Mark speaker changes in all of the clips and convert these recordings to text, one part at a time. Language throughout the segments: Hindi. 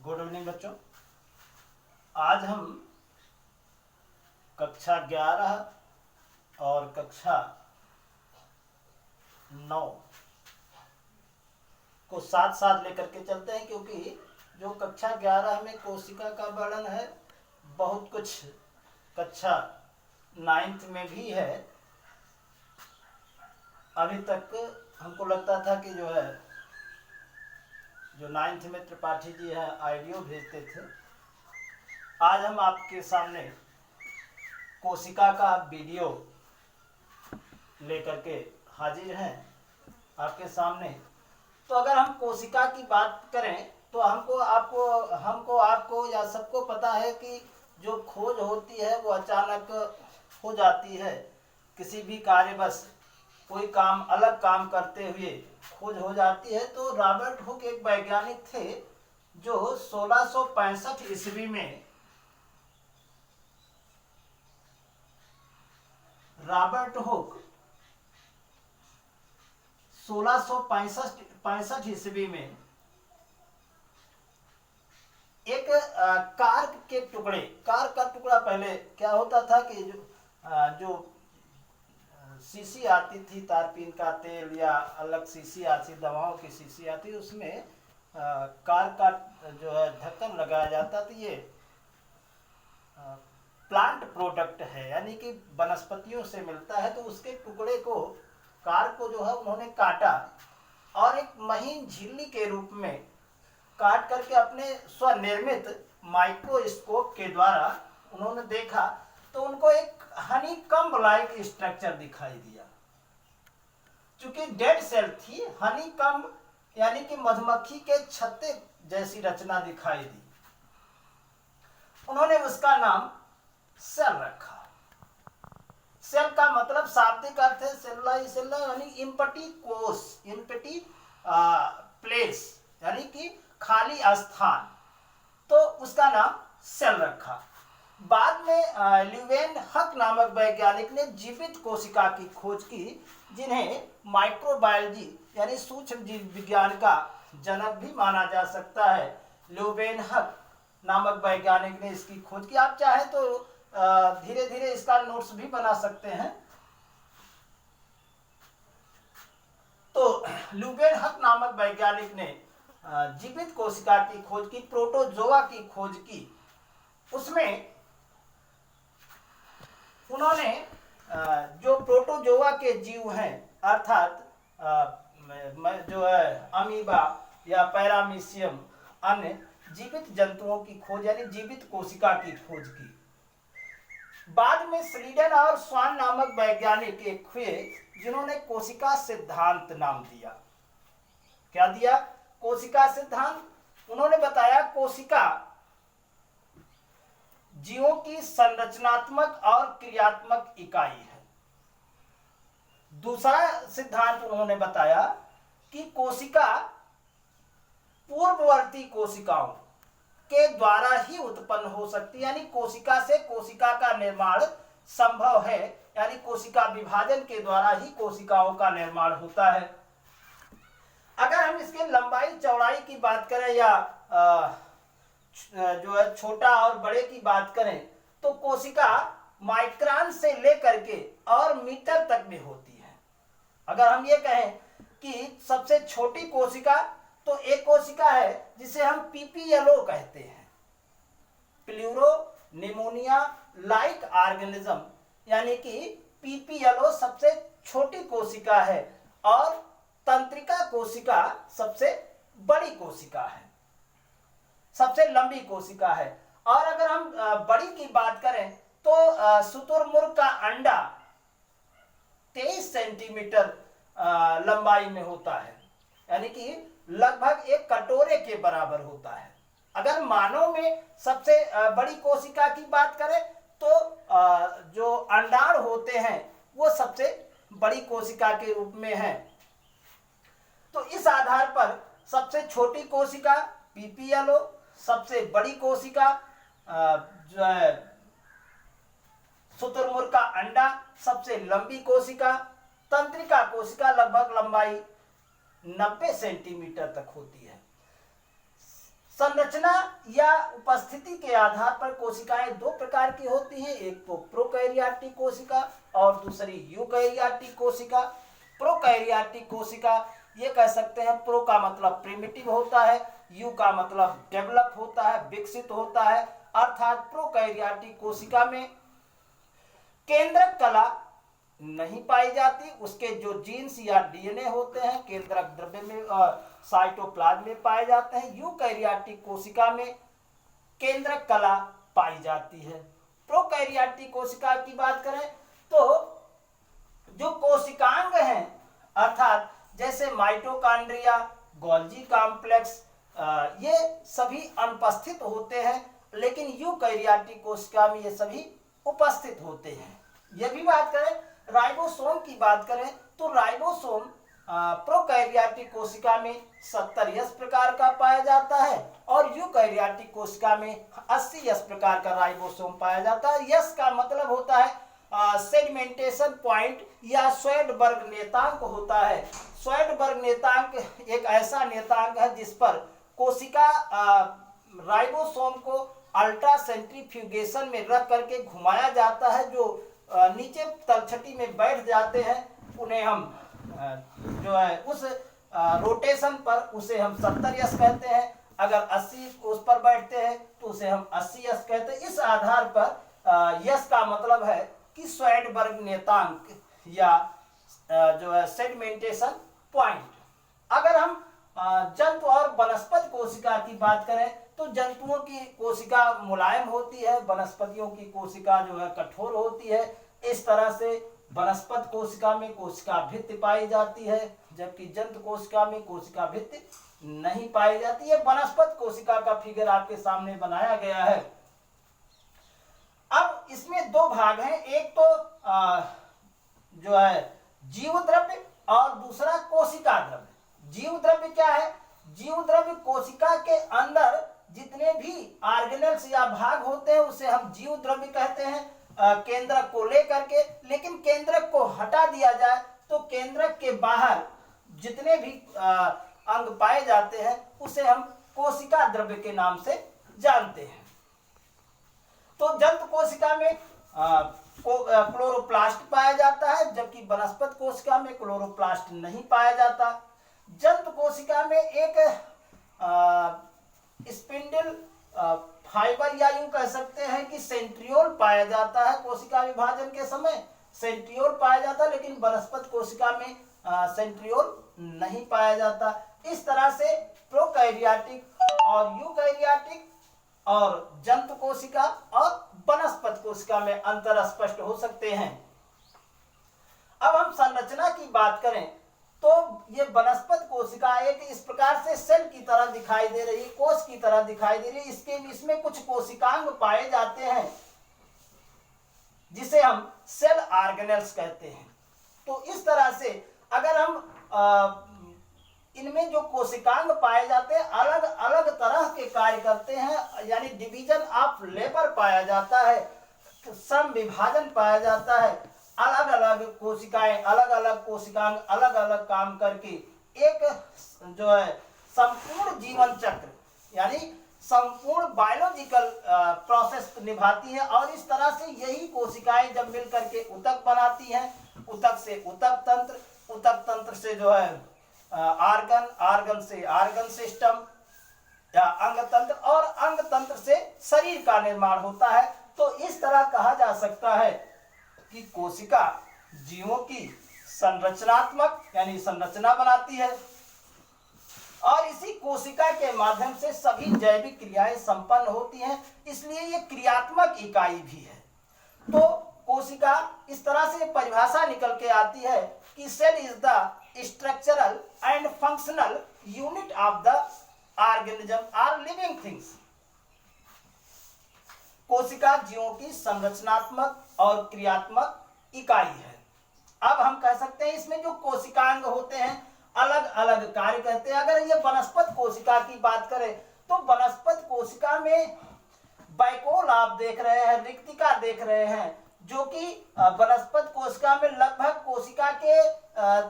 Speaker 1: गुड इवनिंग बच्चों। आज हम कक्षा 11 और कक्षा 9 को साथ साथ लेकर के चलते हैं, क्योंकि जो कक्षा 11 में कोशिका का वर्णन है, बहुत कुछ कक्षा 9th में भी है। अभी तक हमको लगता था कि जो 9th में त्रिपाठी जी है ऑडियो भेजते थे। आज हम आपके सामने कोशिका का वीडियो लेकर के हाजिर हैं आपके सामने। तो अगर हम कोशिका की बात करें तो हमको आपको या सबको पता है कि जो खोज होती है वो अचानक हो जाती है। किसी भी कार्यवश कोई काम अलग काम करते हुए खोज हो जाती है। तो रॉबर्ट हुक एक वैज्ञानिक थे जो 1665 ईस्वी में रॉबर्ट हुक 1665 ईस्वी में एक कार का टुकड़ा पहले क्या होता था कि जो शीशी आती थी, तारपीन का तेल या अलग शीशी आती, दवाओं की शीशी आती, उसमें कार का जो है ढक्कन लगाया जाता। तो ये प्लांट प्रोडक्ट है, यानी कि वनस्पतियों से मिलता है। तो उसके टुकड़े को, कार को जो है उन्होंने काटा और एक महीन झिल्ली के रूप में काट करके अपने स्वनिर्मित माइक्रोस्कोप के द्वारा उन्होंने देखा। तो उनको एक हनी कम्ब लाइक स्ट्रक्चर दिखाई दिया। चूंकि डेड सेल थी, हनी कम्ब यानी कि मधुमक्खी के छत्ते जैसी रचना दिखाई दी। उन्होंने उसका नाम सेल रखा। सेल का मतलब शाब्दिक अर्थ है सेल्ला यानी इम्पटी कोश, इम्पटी प्लेस यानी कि खाली स्थान। तो उसका नाम सेल रखा। बाद में ल्यूवेन हक नामक वैज्ञानिक ने जीवित कोशिका की खोज की, जिन्हें माइक्रोबायोलॉजी यानी सूक्ष्म जीव विज्ञान का जनक भी माना जा सकता है। ल्यूवेन हक नामक वैज्ञानिक ने इसकी खोज की। आप चाहे तो धीरे धीरे इसका नोट्स भी बना सकते हैं। तो ल्यूवेन हक नामक वैज्ञानिक ने जीवित कोशिका की खोज की, प्रोटोजोआ की खोज की। उसमें उन्होंने जो प्रोटोजोआ के जीव हैं, अर्थात जो है अमीबा या पैरामीशियम, अन्य जीवित जंतुओं की खोज यानी जीवित कोशिका की खोज की। बाद में स्लीडन और स्वान नामक वैज्ञानिक एक हुए, जिन्होंने कोशिका सिद्धांत नाम दिया। क्या दिया? कोशिका सिद्धांत। उन्होंने बताया कोशिका जीवों की संरचनात्मक और क्रियात्मक इकाई है। दूसरा सिद्धांत उन्होंने बताया कि कोशिका पूर्ववर्ती कोशिकाओं के द्वारा ही उत्पन्न हो सकती है, यानी कोशिका से कोशिका का निर्माण संभव है, यानी कोशिका विभाजन के द्वारा ही कोशिकाओं का निर्माण होता है। अगर हम इसके लंबाई चौड़ाई की बात करें या जो है छोटा और बड़े की बात करें, तो कोशिका माइक्रोन से लेकर के और मीटर तक में होती है। अगर हम ये कहें कि सबसे छोटी कोशिका, तो एक कोशिका है जिसे हम पीपीएलओ कहते हैं, प्लूरो निमोनिया लाइक ऑर्गेनिज्म, यानी कि पीपीएलओ सबसे छोटी कोशिका है और तंत्रिका कोशिका सबसे बड़ी कोशिका है, सबसे लंबी कोशिका है। और अगर हम बड़ी की बात करें तो शुतुरमुर्ग का अंडा 23 सेंटीमीटर लंबाई में होता है, यानी कि लगभग एक कटोरे के बराबर होता है। अगर मानव में सबसे बड़ी कोशिका की बात करें तो जो अंडाणु होते हैं वो सबसे बड़ी कोशिका के रूप में है। तो इस आधार पर सबसे छोटी कोशिका पीपीएलओ, सबसे बड़ी कोशिका जो है शुतुरमुर्ग का अंडा, सबसे लंबी कोशिका तंत्रिका कोशिका, लगभग लंबाई 90 सेंटीमीटर तक होती है। संरचना या उपस्थिति के आधार पर कोशिकाएं दो प्रकार की होती हैं, एक तो प्रोकैरियोटिक कोशिका और दूसरी यूकैरियोटिक कोशिका। प्रोकैरियोटिक कोशिका ये कह सकते हैं, प्रो का मतलब प्रिमिटिव होता है, यू का मतलब डेवलप होता है, विकसित होता है। अर्थात प्रोकैरियोटिक कोशिका में केंद्रक कला नहीं पाई जाती, उसके जो जीन्स या डीएनए होते हैं केंद्रक द्रव्य में साइटोप्लाज्म में पाए जाते हैं। यूकैरियोटिक कोशिका में केंद्रक कला पाई जाती है। प्रोकैरियोटिक कोशिका की बात करें तो जो कोशिकांग हैं, अर्थात जैसे माइटोकॉन्ड्रिया, गोल्जी कॉम्प्लेक्स, ये सभी अनुपस्थित होते हैं, लेकिन यूकैरियोटिक कोशिका में ये सभी उपस्थित होते हैं। यह भी बात करें राइबोसोम की बात करें तो राइबोसोम प्रोकैरियोटिक कोशिका में 70S प्रकार का पाया जाता है और यूकैरियोटिक कोशिका में 80S प्रकार का राइबोसोम पाया जाता है। यस का मतलब होता है सेडिमेंटेशन पॉइंट या स्वेडबर्ग नेतांक होता है। स्वेडबर्ग नेतांक एक ऐसा नेतांक है जिस पर कोशिका राइबोसोम को अल्ट्रा सेंट्रीफ्यूगेशन में रख करके घुमाया जाता है। जो नीचे तलछटी में बैठ जाते हैं उन्हें हम जो है उस रोटेशन पर उसे हम 70S कहते हैं। अगर 80 उस पर बैठते हैं तो उसे हम 80S कहते हैं। इस आधार पर यस का मतलब है कि स्वेडबर्ग नेतांक या जो है सेडिमेंटेशन पॉइंट। अगर हम जंतु और वनस्पति कोशिका की बात करें तो जंतुओं की कोशिका मुलायम होती है, वनस्पतियों की कोशिका जो है कठोर होती है। इस तरह से वनस्पति कोशिका में कोशिका भित्ति पाई जाती है, जबकि जंतु कोशिका में कोशिका भित्ति नहीं पाई जाती है। वनस्पति कोशिका का फिगर आपके सामने बनाया गया है। अब इसमें दो भाग हैं, एक तो जो है जीव द्रव्य और दूसरा कोशिका द्रव्य। जीव द्रव्य क्या है? जीव द्रव्य कोशिका के अंदर जितने भी ऑर्गेनेल्स या भाग होते हैं उसे हम जीव द्रव्य कहते हैं, केंद्रक को लेकर के। लेकिन केंद्रक को हटा दिया जाए तो केंद्रक के बाहर जितने भी अंग पाए जाते हैं उसे हम कोशिका द्रव्य के नाम से जानते हैं। तो जंतु कोशिका में क्लोरोप्लास्ट पाया जाता है, जबकि वनस्पति कोशिका में क्लोरोप्लास्ट नहीं पाया जाता। जंतु कोशिका में एक स्पिंडल फाइबर या यूं कह सकते हैं कि सेंट्रियोल पाया जाता है। कोशिका विभाजन के समय सेंट्रियोल पाया जाता है, लेकिन वनस्पति कोशिका में सेंट्रियोल नहीं पाया जाता। इस तरह से प्रोकैरियोटिक और यूकैरियोटिक और जंतु कोशिका और वनस्पति कोशिका में अंतर स्पष्ट हो सकते हैं। अब हम संरचना की बात करें तो ये वनस्पति कोशिका एक इस प्रकार से सेल की तरह दिखाई दे रही है, कोश की तरह दिखाई दे रही है। इसमें कुछ कोशिकांग पाए जाते हैं जिसे हम सेल ऑर्गेनेल्स कहते हैं। तो इस तरह से अगर हम इनमें जो कोशिकांग पाए जाते हैं अलग अलग तरह के कार्य करते हैं, यानी डिवीजन ऑफ लेबर पाया जाता है, सम विभाजन पाया जाता है। अलग अलग कोशिकाएं, अलग अलग कोशिकांग अलग अलग काम करके एक जो है संपूर्ण जीवन चक्र यानी संपूर्ण बायोलॉजिकल प्रोसेस निभाती हैं। और इस तरह से यही कोशिकाएं जब मिल करके ऊतक बनाती हैं, ऊतक से ऊतक तंत्र, ऊतक तंत्र से जो है आर्गन, आर्गन से आर्गन सिस्टम या अंग तंत्र, और अंग तंत्र से शरीर का निर्माण होता है। तो इस तरह कहा जा सकता है कि कोशिका जीवों की संरचनात्मक यानी संरचना बनाती है और इसी कोशिका के माध्यम से सभी जैविक क्रियाएं संपन्न होती हैं, इसलिए ये क्रियात्मक इकाई भी है। तो कोशिका इस तरह से परिभाषा निकल के आती है कि cell is the structural and functional unit of the organism are living things. कोशिका जीवों की संरचनात्मक और क्रियात्मक इकाई है। अब हम कह सकते हैं इसमें जो कोशिकांग होते हैं अलग अलग कार्य करते हैं। अगर ये वनस्पति कोशिका की बात करें तो वनस्पति कोशिका में बैकोल आप देख रहे हैं, रिक्तिका देख रहे हैं, जो कि वनस्पति कोशिका में लगभग कोशिका के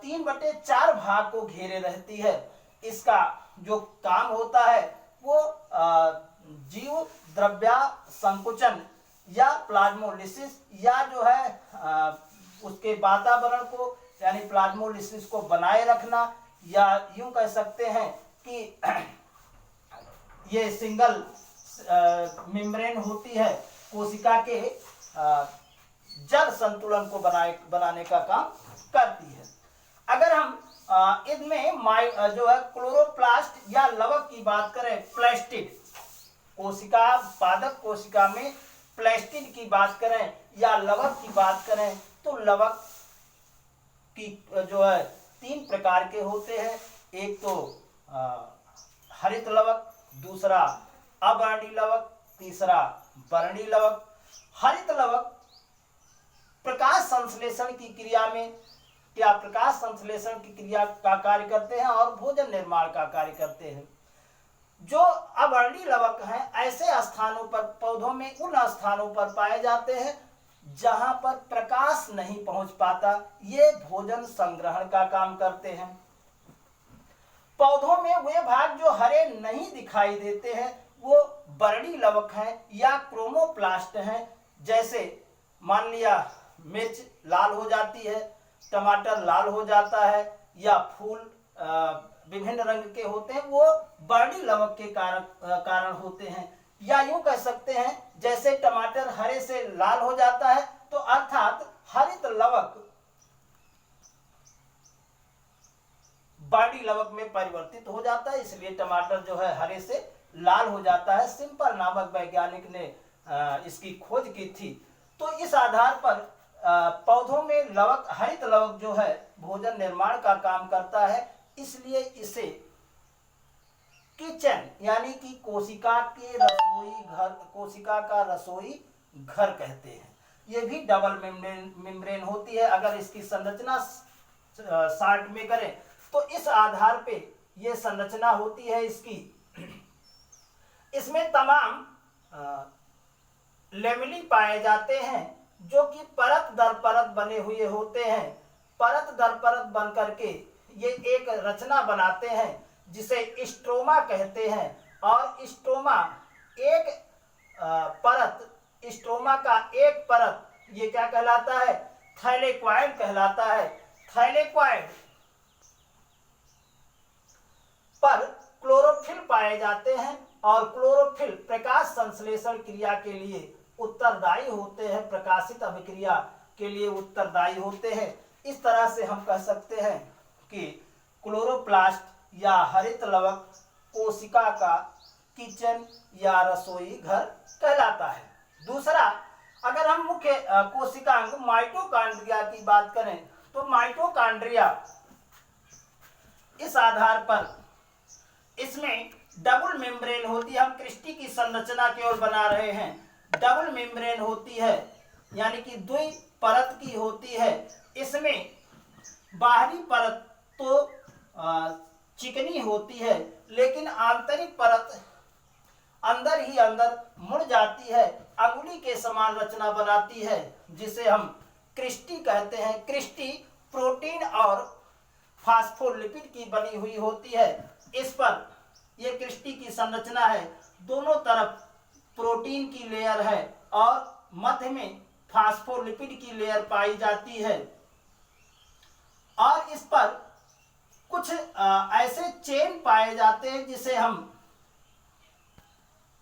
Speaker 1: 3/4 भाग को घेरे रहती है। इसका जो काम होता है वो जीव द्रव्या संकुचन या प्लाज्मोलिसिस या जो है उसके वातावरण को यानी प्लाज्मोलिसिस को बनाए रखना, या यूं कह सकते हैं कि ये सिंगल मेम्ब्रेन होती है, कोशिका के जल संतुलन को बनाने का काम करती है। अगर हम इनमें जो है क्लोरोप्लास्ट या लवक की बात करें, प्लास्टिड कोशिका, पादप कोशिका में प्लास्टिड की बात करें या लवक की बात करें, तो लवक की जो है 3 प्रकार के होते हैं। एक तो हरित लवक, दूसरा अवर्णी लवक, तीसरा वर्णी लवक। हरित लवक प्रकाश संश्लेषण की क्रिया में प्रकाश संश्लेषण की क्रिया का कार्य करते हैं और भोजन निर्माण का कार्य करते हैं। जो अवर्णी लवक हैं ऐसे स्थानों पर, पौधों में उन स्थानों पर पाए जाते हैं जहां पर प्रकाश नहीं पहुंच पाता, ये भोजन संग्रहण का काम करते हैं। पौधों में वे भाग जो हरे नहीं दिखाई देते हैं वो वर्णी लवक हैं या क्रोमोप्लास्ट हैं। जैसे मान लिया मिर्च लाल हो जाती है, टमाटर लाल हो जाता है, या फूल विभिन्न रंग के होते हैं, वो वर्णी लवक के कारण होते हैं। या यूं कह सकते हैं जैसे टमाटर हरे से लाल हो जाता है, तो अर्थात हरित लवक वर्णी लवक में परिवर्तित हो जाता है, इसलिए टमाटर जो है हरे से लाल हो जाता है। सिंपल नामक वैज्ञानिक ने इसकी खोज की थी। तो इस आधार पर पौधों में लवक, हरित लवक जो है भोजन निर्माण का काम करता है, इसलिए इसे किचन यानी कि कोशिका के रसोई घर, कोशिका का रसोई घर कहते हैं। ये भी डबल मेम्ब्रेन होती है। अगर इसकी संरचना शार्ट में करें तो इस आधार पे ये संरचना होती है इसकी। इसमें तमाम लेमेली पाए जाते हैं जो कि परत दर परत बने हुए होते हैं। परत दर परत बन करके ये एक रचना बनाते हैं जिसे स्ट्रोमा कहते हैं। और स्ट्रोमा एक परत, स्ट्रोमा का एक परत ये क्या कहलाता है? थैलेक्वाइड कहलाता है। थैलेक्वाइड पर क्लोरोफिल पाए जाते हैं और क्लोरोफिल प्रकाश संश्लेषण क्रिया के लिए उत्तरदायी होते हैं, प्रकाशित अभिक्रिया के लिए उत्तरदायी होते हैं। इस तरह से हम कह सकते हैं कि क्लोरोप्लास्ट या हरित लवक कोशिका का किचन या रसोई घर कहलाता है। दूसरा, अगर हम मुख्य कोशिकांग माइटोकॉन्ड्रिया की बात करें तो माइटोकॉन्ड्रिया इस आधार पर इसमें डबल मेम्ब्रेन होती है। हम क्रिस्टी की संरचना की ओर बना रहे हैं। डबल मेम्ब्रेन होती है यानी कि 2 परत की होती है। इसमें बाहरी परत तो चिकनी होती है, लेकिन आंतरिक परत अंदर ही अंदर मुड़ जाती है, अंगुली के समान रचना बनाती है, जिसे हम क्रिस्टी कहते हैं। क्रिस्टी प्रोटीन और फास्फोलिपिड की बनी हुई होती है। इस पर यह क्रिस्टी की संरचना है। दोनों तरफ प्रोटीन की लेयर है और मध्य में फास्फोलिपिड की लेयर पाई जाती है। और इस पर कुछ ऐसे चेन पाए जाते हैं जिसे हम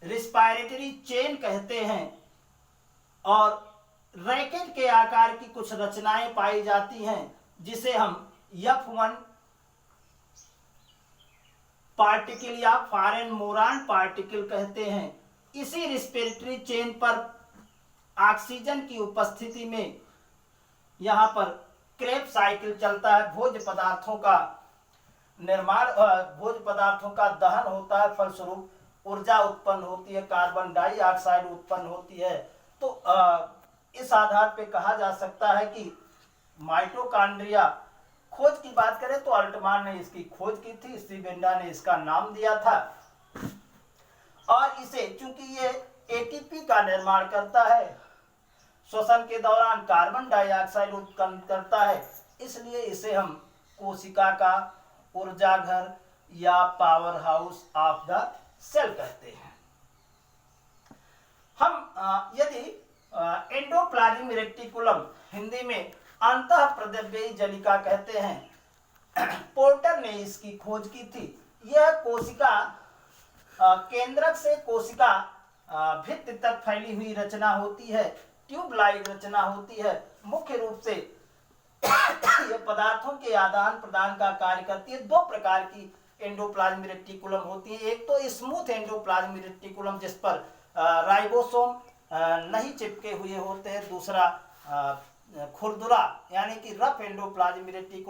Speaker 1: रिस्पायरेटरी चेन कहते हैं। और रैकेट के आकार की कुछ रचनाएं पाई जाती हैं जिसे हम F1 पार्टिकल या फॉरेन मोरान पार्टिकल कहते हैं। इसी रिस्पिरेटरी चेन पर ऑक्सीजन की उपस्थिति में यहाँ पर क्रेब साइकिल चलता है। भोज्य पदार्थों का निर्माण, भोज्य पदार्थों का दहन होता है, फलस्वरूप ऊर्जा उत्पन्न होती है, कार्बन डाइऑक्साइड उत्पन्न होती है। तो इस आधार पे कहा जा सकता है कि माइटोकॉन्ड्रिया, खोज की बात करें तो अल्टमान ने इसकी खोज की थी, स्टीवेंडा ने इसका नाम दिया था। और इसे चूंकि ये एटीपी का निर्माण करता है, श्वसन के दौरान कार्बन डाइऑक्साइड उत्पन्न करता है, इसलिए इसे हम कोशिका का ऊर्जा घर या power house of the cell कहते हैं। हम यदि एंडोप्लाज्मिक रेटिकुलम, हिंदी में अंतः प्रद्रव्यी जलिका कहते हैं, पोर्टर ने इसकी खोज की थी। यह कोशिका केंद्रक से कोशिका भित्ति तक फैली हुई रचना होती है, ट्यूब लाइक रचना होती है। मुख्य रूप से यह पदार्थों के आदान प्रदान का कार्य करती है। दो प्रकार की एंडोप्लाज्मिक रेटिकुलम होती है, एक तो स्मूथ एंडोप्लाज्मिक रेटिकुलम जिस पर राइबोसोम नहीं चिपके हुए होते हैं, दूसरा खुरदुरा यानी कि रफ एंडोप्लाज्मिक रेटिकुलम